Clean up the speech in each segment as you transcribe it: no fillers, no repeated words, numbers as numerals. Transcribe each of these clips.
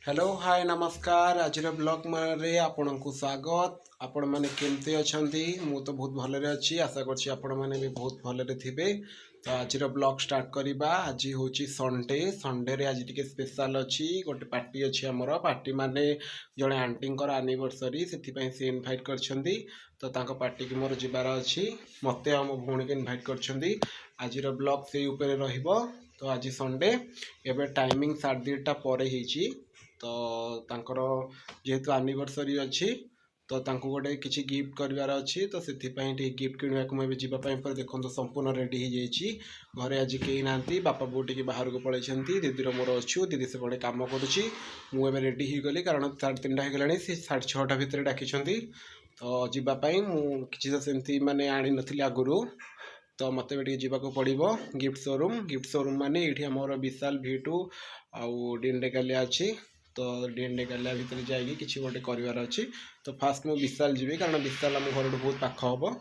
Hello hi नमस्कार आज blog रे आपण को स्वागत। आपण मैंने केमती अच्छा मु तो बहुत भलरे अच्छी आशा करछि आपण मैंने भी बहुत भलरे थिबे। तो आज ब्लॉग स्टार्ट करवा। आज हूँ संडे संडे रे आज टिके स्पेशल अच्छी गोटे पार्टी अच्छी आमर पार्टी माने जड़े आंटी एनिवर्सरी से सी इनभाइट करछंदी। तो तांको पार्टी की मोर जीवार अच्छी मते आ मो भौणी के इनभाइट करछंदी। आज ब्लॉग से ऊपर रहिबो। तो आज संडे एबे टाइमिंग 2:30 पर ही। तो तांकर जेहेतु एनिवर्सरी अच्छी तो तांको गोटे किसी गिफ्ट करार अच्छी। तो से गिफ्ट किणवा को मुझे जावाई पर देखो संपूर्ण रेडी हो जाइए। घरे आज कहीं ना बापा बो टे बाहर को पलैंती दीदी मोर अच्छु दीदी से बड़े कम करुँची मुझे रेडी हो गली कारण 3:30 होगलानी सी 6:30 भितर डाकी। तो जीवाई मुझे तो सेमती माने आनी नी आगुरी। तो मत जावाक पड़ो गिफ्ट शोरूम माने ये आम विशाल V2 आउ डिंडेकालिया अच्छी। तो डिंडेकालिया भितर जाइए किसी गोटे करार अच्छी। तो फास्ट मुझे विशाल जी कारण विशाल आम घर बहुत पाख हम।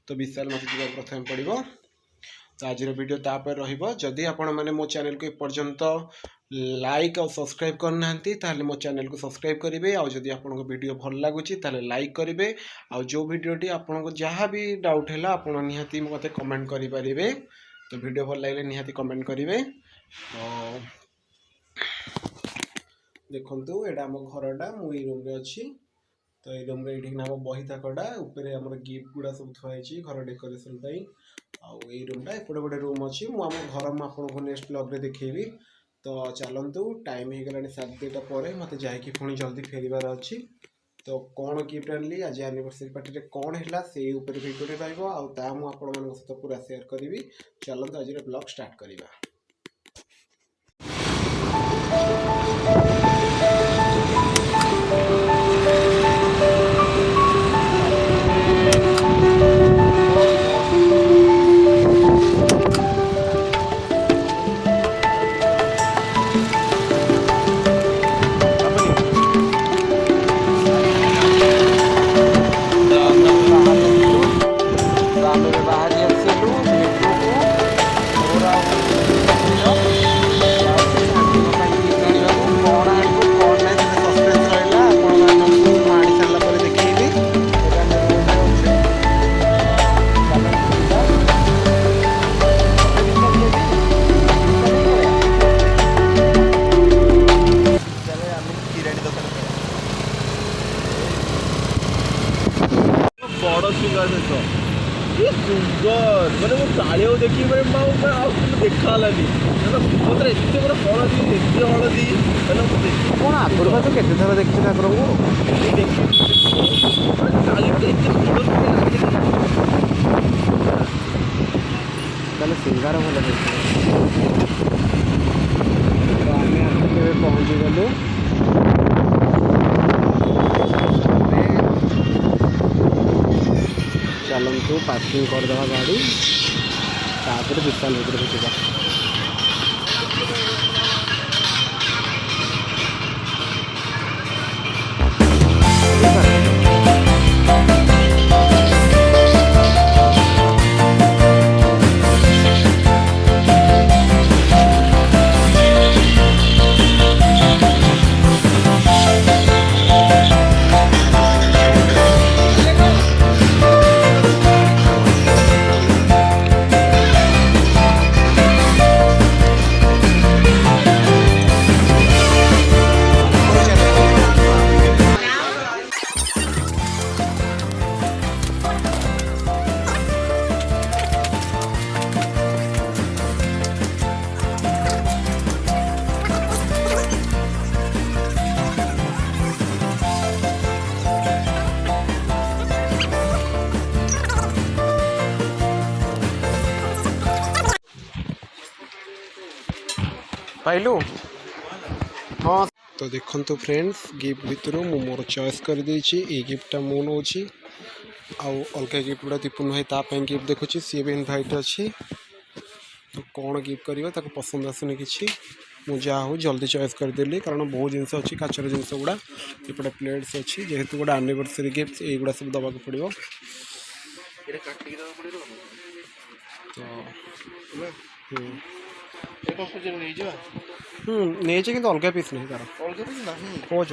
तो विशाल मत जा प्रथम पड़ो। तो आज वीडियो तापर रही आपण मैंने मो चैनल को एपर्यंत लाइक और सब्सक्राइब करना ताहले मो चैनल को सब्सक्राइब करेंगे। आउ जदि आपन को वीडियो भल लगुच ताहले लाइक करेंगे। आउ जो वीडियोटी आपन को जहाँ भी डाउट है आपन निहाती मते कमेंट करि परिबे। तो वीडियो भल लगे निहाती कमेंट करेंगे। तो देखंतु एडा हम घरटा मुई रूम रे अछि। तो ये रूम रे ये बही थाकटा ऊपर आम गिफ्ट गुड़ा सब थुआई घर डेकोरेशन आउ ये रूमटा एपटे गोटे रूम अच्छी मुझे घर मुझे नेक्स्ट ब्लॉग रे देखी। तो चलतु टाइम हो गला 2:30 पर मत जाकि पुणी जल्दी फेरबार अच्छी। तो कौन गिफ्ट आनी आज एनिवर्सरी पार्टी कौन है से भिडियो रहा सहित पूरा सेयार करी। चलतु आज ब्लॉग स्टार्ट करवा। बड़ सुंदर ये सुंदर मैंने वो तालिया देखी मैंने देखा लगी मतलब एत बड़ा हलदी एत हलदी कौन आगुरी तो केते थर देखी ठाकुर को सिंगार भल पहुँची गलु। चलतु पार्किंग करदे गाड़ी तापर विशाल भर को जा। पाइलु हाँ। तो देखो फ्रेंड्स गिफ्ट भितर मोर चॉइस कर देछि। ए गिफ्टा मु नौछि आउ अलग गिफ्ट गुड़ा दीपुन भाई ताप गिफ्ट देखुची सी भी इनभाइट अच्छी। तो कौन गिफ्ट कर पसंद आसुनी कि मुझा हूँ जल्दी चॉइस करदेली कारण बहुत जिनस अच्छी काचर जिनस गुड़ा एपटे प्लेट्स अच्छी जेहेतु गोटे एनिवर्सरी गिफ्ट युवा सब दबाक पड़ो। तो नहीं कि अलग पीस नहीं तार खोज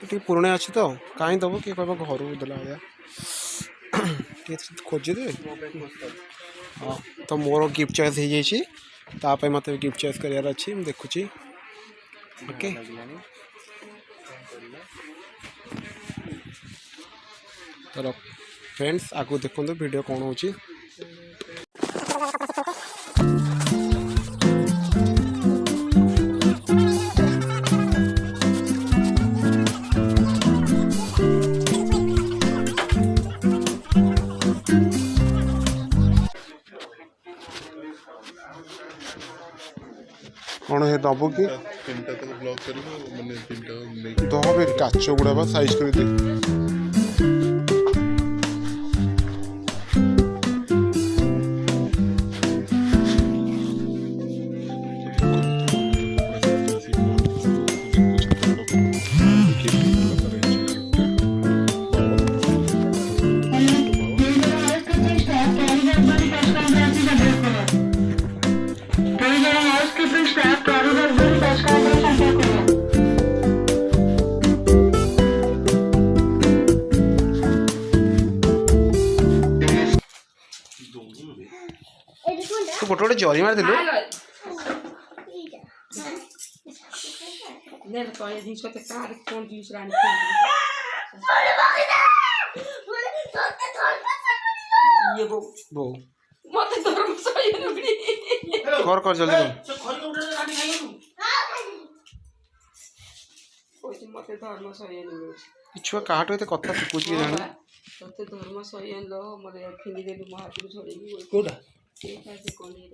ये पुराणे अच्छी तो कहीं दब किए कह घर देला खोजदे हाँ तो मोर गिफ्ट चॉइस हो जाए मत गिफ्ट चॉइस करार अच्छी देखुची ओके चलो फ्रेंड्स आगु देखो वीडियो कौन हो कौन है दब कि दब काच गुड़ा साइज कर दे तू गोटे गोटे जरी मार दिलु कर जल्दी छुआ काटो ये कथा शिखुच कि जानी तते धर्म सही लो मरे फिंगी देलु महापुर छोड़ी कोडा कैसे कोन ये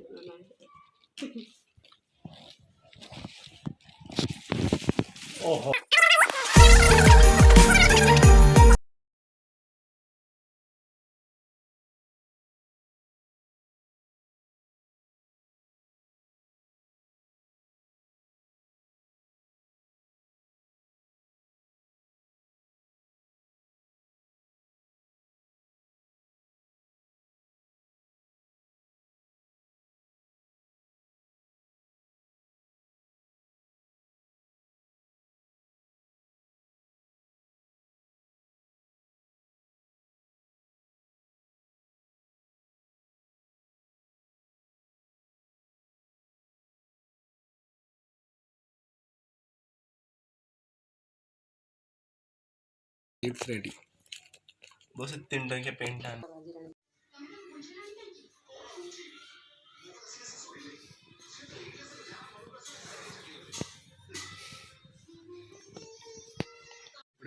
ओहो इट्स रेडी बस 3 टन के पेंट आन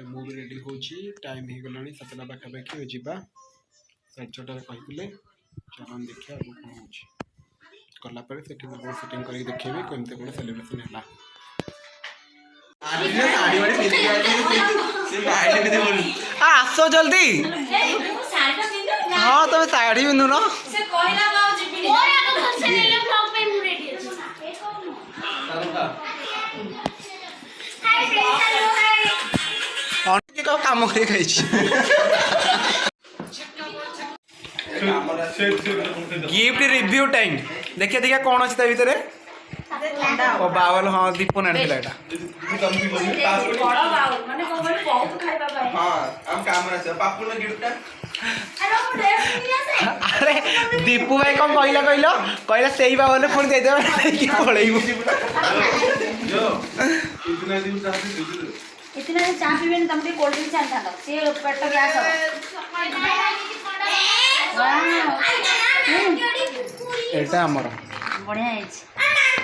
मूवी रेडी हो टाइम हो गला सतटा पाखापाखि जावा साढ़े 6टार कहते चल देखिए आगे कौन हो गलापर से सेटिंग कर देखे कमी कौन सेलिब्रेशन है आस जल्दी हाँ तुम साड़ी पिंधु न काम कर गिफ्ट रिव्यू टाइम देखिए देखिए कौन अच्छी भितर ओ बावल हाँ दीपन आनी अरे दीपू भाई कौन कहला कहला कहला से बावल पुणी दे पलैबू इतना चा पीबे तुम भी कोल्ड ड्रिंक चाहता था से पेट गैस एटा हमर बढ़िया है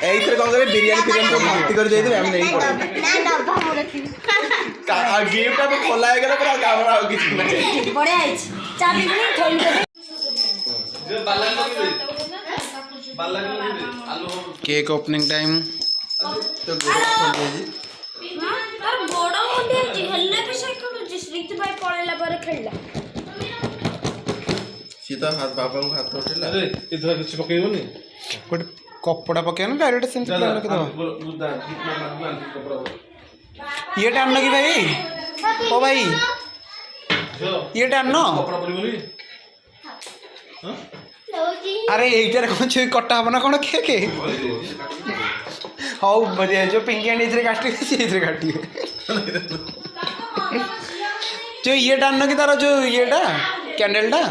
एइथरे कौन करे बिरयानी फिरियानी तो भर्ती कर देबे हम नहीं पड़े ना डब्बा मोरे थी का गिफ्ट अब खोला है गेला पूरा कैमरा हो किछ नहीं बढ़िया है चा पीबे थोड़ी दे जो बाला लगे आलू केक ओपनिंग टाइम तो गोड़ खोल दे और गोड़ा मोटे हल्ले पे से श्रीत भाई पळेला बारे खेळला सीधा हाथ बाबा को हाथ उठेला अरे इधर कुछ पकेइबोनी गोटे कपड़ा पके ना डायरेक्ट सेम लगे दो ये टाइम लगी भाई ओ भाई ये टाइम नो कपड़ा पड़िबोनी हां लौजी अरे एइटार कौन छुई कटा हब ना कौन केक हौ जो पिंकी आंटी इधर काटे इधर काटिए जो ये डालना कि तार जो येटा कैंडलटा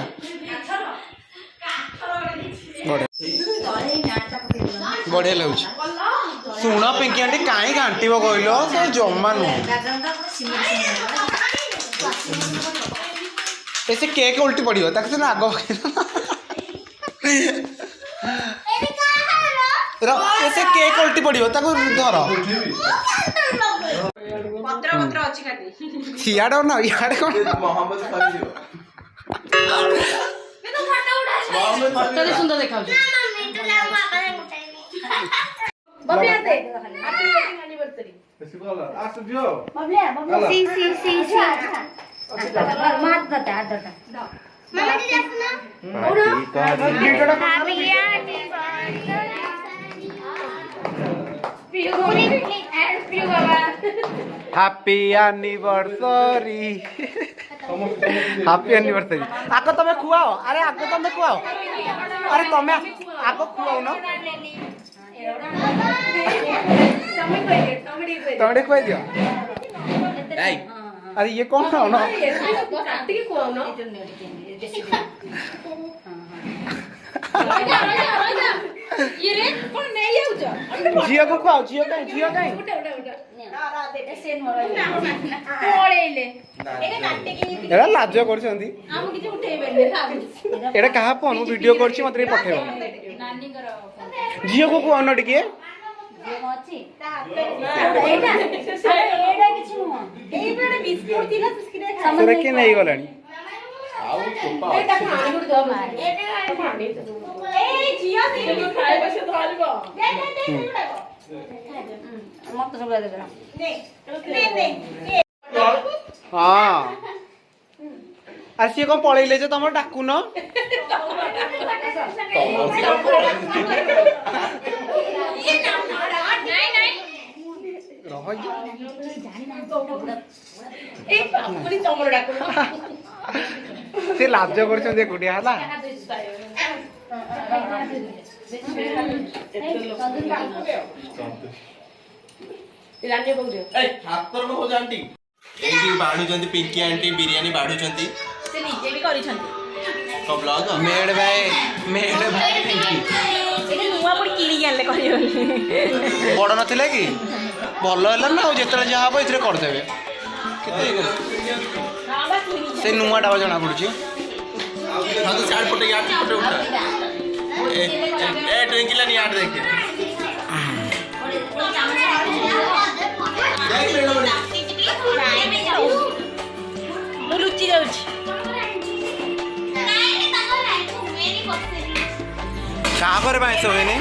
बढ़िया लगुच शुण पिंकी आंटी कहीं घांटब कहल तो जमा नुह ऐसे केक उल्टी पड़ो तक से आग ऐसे केक उल्टी पड़ो धर सियाड़ ना इे कौन सुंदर देखा हैप्पी एनिवर्सरी हैप्पी एनिवर्सरी आग तुम्हें खुआओ अरे आग तुम्हें खुआओ अरे तुम्हें आग खुआओ ना तुम्हें खुआ दियो अरे ये कौन है ना झील को खुआओ झील कहीं लाज कर क्या फोन वीडियो कर पठेब झील को खुआओ ना टिके किए नहीं गला हाँ अरे सी कौन पलैले तुम डाकुन से लाज कर गुड़िया है बाढ़ुचंती पिंकी आंटी बिरियानी बाढ़ुचंती से निजे भी करिसंती तो ब्लॉग मेड भाई पिंकी एटी नुआ पड़ी किणी जानले करियोली बड़ नथिला कि भल है ना जिते जहाँ हम ये करदे से नुआ डाबा जना पड़ी हाँ तो चार पटे यार पटे उठा ए ट्विंकल नहीं यार देख लुचि जाउछि कहाँ पर बाईस हुए नहीं